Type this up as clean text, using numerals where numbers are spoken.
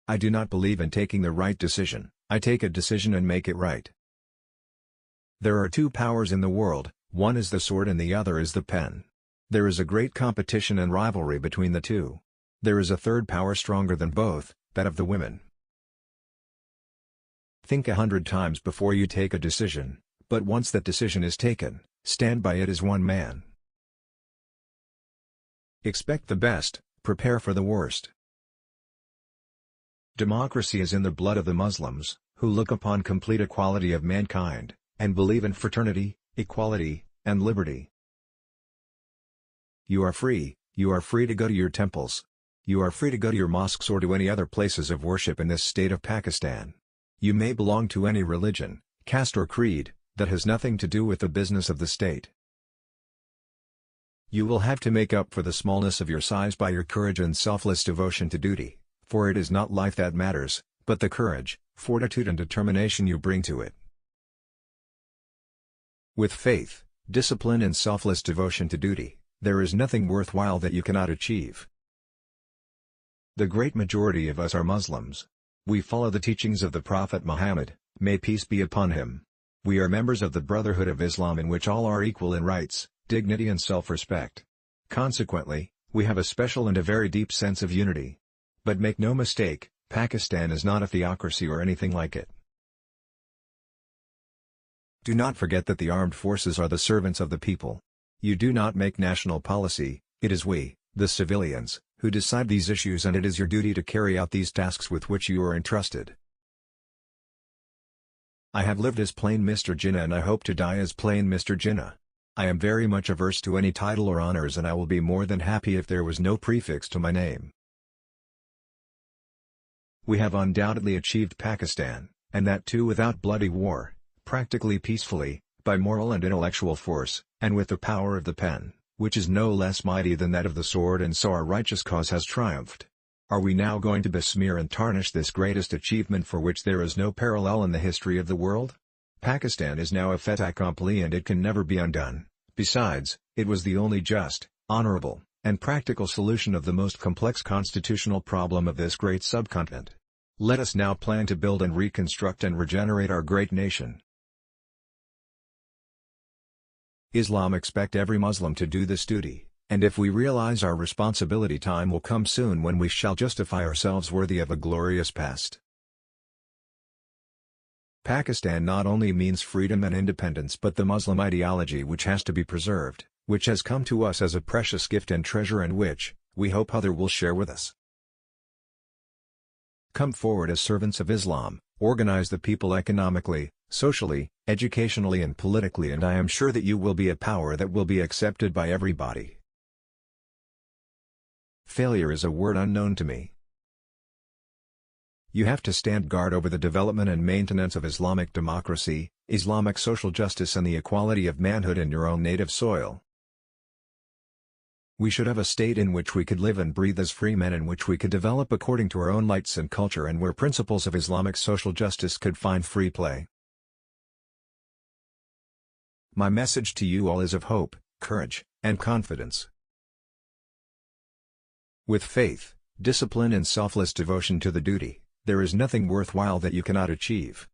I do not believe in taking the right decision, I take a decision and make it right. There are two powers in the world, one is the sword and the other is the pen. There is a great competition and rivalry between the two. There is a third power stronger than both, that of the women. Think 100 times before you take a decision, but once that decision is taken, stand by it as one man. Expect the best, prepare for the worst. Democracy is in the blood of the Muslims, who look upon complete equality of mankind, and believe in fraternity, equality, and liberty. You are free to go to your temples. You are free to go to your mosques or to any other places of worship in this state of Pakistan. You may belong to any religion, caste or creed, that has nothing to do with the business of the state. You will have to make up for the smallness of your size by your courage and selfless devotion to duty, for it is not life that matters, but the courage, fortitude and determination you bring to it. With faith, discipline and selfless devotion to duty, there is nothing worthwhile that you cannot achieve. The great majority of us are Muslims. We follow the teachings of the Prophet Muhammad, may peace be upon him. We are members of the Brotherhood of Islam in which all are equal in rights, dignity and self-respect. Consequently, we have a special and a very deep sense of unity. But make no mistake, Pakistan is not a theocracy or anything like it. Do not forget that the armed forces are the servants of the people. You do not make national policy, it is we, the civilians, who decide these issues, and it is your duty to carry out these tasks with which you are entrusted. I have lived as plain Mr. Jinnah and I hope to die as plain Mr. Jinnah. I am very much averse to any title or honors, and I will be more than happy if there was no prefix to my name. We have undoubtedly achieved Pakistan, and that too without bloody war, practically peacefully, by moral and intellectual force, and with the power of the pen, which is no less mighty than that of the sword, and so our righteous cause has triumphed. Are we now going to besmear and tarnish this greatest achievement for which there is no parallel in the history of the world? Pakistan is now a fait accompli and it can never be undone. Besides, it was the only just, honorable, and practical solution of the most complex constitutional problem of this great subcontinent. Let us now plan to build and reconstruct and regenerate our great nation. Islam expects every Muslim to do this duty, and if we realize our responsibility, time will come soon when we shall justify ourselves worthy of a glorious past. Pakistan not only means freedom and independence but the Muslim ideology which has to be preserved, which has come to us as a precious gift and treasure and which, we hope others will share with us. Come forward as servants of Islam, organize the people economically, socially, educationally and politically, and I am sure that you will be a power that will be accepted by everybody. Failure is a word unknown to me. You have to stand guard over the development and maintenance of Islamic democracy, Islamic social justice and the equality of manhood in your own native soil. We should have a state in which we could live and breathe as free men, in which we could develop according to our own lights and culture, and where principles of Islamic social justice could find free play. My message to you all is of hope, courage, and confidence. With faith, discipline and selfless devotion to the duty, there is nothing worthwhile that you cannot achieve.